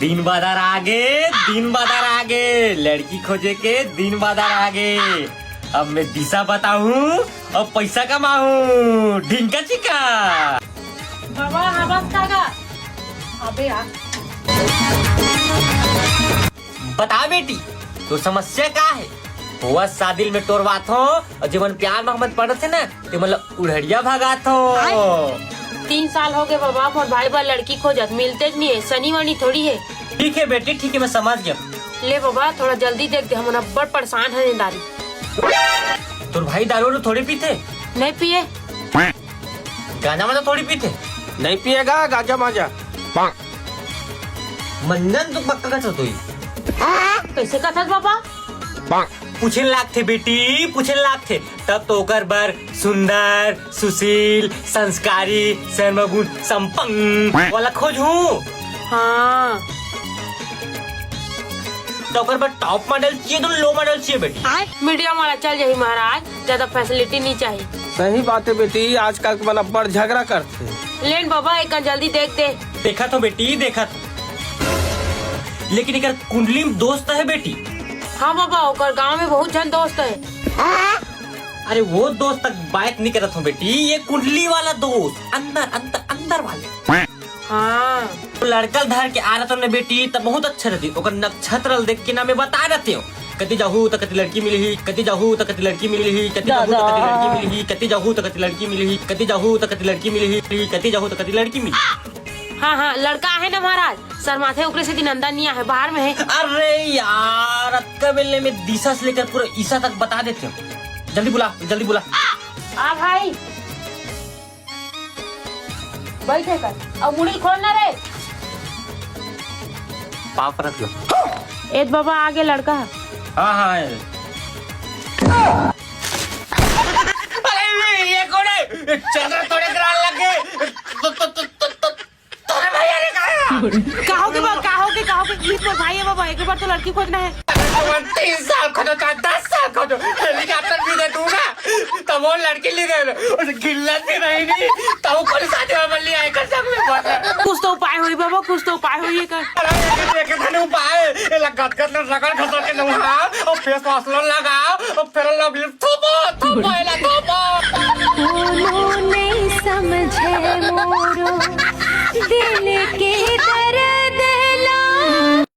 दिन बाजार आगे लड़की खोजे के दिन बाजार आगे। अब मैं दिशा बताऊं और पैसा कमाऊं। ढिंका चिका बाबा आवाज कागा अबे यार। बता बेटी तो समस्या का है? हुआ शादी में तोर बात हो और जीवन प्यार मोहब्बत पड़े थे ना तो मतलब उड़हड़िया भगात हो। 3 साल हो गए बाबा, मोर भाई बा लड़की खोजत मिलते नहीं है, शनि वानी थोड़ी है। ठीक है बेटी ठीक है, मैं समझ गया। ले बाबा थोड़ा जल्दी देख दे, हम बड़ परेशान है दारू। तोर भाई दारू थोड़ी पीते? नहीं पिए। गांजा माजा थोड़ी पीते? नहीं पिएगा गांजा माजा। मंजन तो पक्का का तो कैसे कथस बाबा? पूछे लाग थे बेटी, पूछे लाग थे तब तो ओकर बर सुंदर सुशील संस्कारी सर्वगुण संपन्न वाला खोज हूँ। हाँ तो ओकर बर टॉप मॉडल चाहिए तो लो मॉडल चाहिए बेटी? मीडियम वाला चल जाही महाराज, ज्यादा फैसिलिटी नहीं चाहिए। सही बात है बेटी, आजकल के बना बड़ झगड़ा करते। लेन बाबा एक जल्दी देख दे। देखा तो बेटी देखा तो, लेकिन एक कुंडली में दोस्त है बेटी। हाँ बाबा ओकर गांव में बहुत जन दोस्त है। अरे वो दोस्त तक बात नहीं करत हूँ बेटी, ये कुंडली वाला दोस्त अंदर अंदर अंदर वाले। हाँ तो लड़का धर के आ रहा था बेटी तब बहुत अच्छा रहती। ओकर नक्षत्र देख के ना मैं बता रहती हूँ कति जाहू तो कति लड़की मिली ही, कति जाहू तो कति लड़की मिली ही, कति जाहू तो कति लड़की मिली ही, कति जाहू तो कति लड़की मिली ही, कति जाहू तो कति लड़की मिली ही, कति जाहू तो कति लड़की मिली। हाँ हाँ लड़का है ना महाराज, सर माथे ऊपर से नंदा नहीं है, बाहर में है। अरे यार अक्का बेले में दिशा से लेकर पूरा ईसा तक बता देते हो। जल्दी बुला जल्दी बुला। आ भाई बैठे कर अब मुड़ी खोलना रे। पाप रख लो। एद बाबा आगे लड़का। हाँ हाँ अरे ये कौन है? चंद्र थोड़े ग्राल लग गए। तोरे भैया ने कहा कहो के प्लीज मेरे भाई है बाबा, एक बार तो लड़की खोजना है। 3 साल खोजो चाहे 10 साल खोजो, हेलीकॉप्टर भी दे दूंगा तब वो लड़की ले गए और गिल्लत भी रहेगी तब वो कोई शादी में बल्ली आए कर सकते। कुछ तो उपाय हुई बाबा, कुछ तो उपाय हुई कर। अरे एक धनु उपाय ये लगत कर रगड़ खसर के नहाओ और फेस वॉश लगाओ और फिर लव यू थोपो एला थोपो। नहीं समझे मोरो दिल के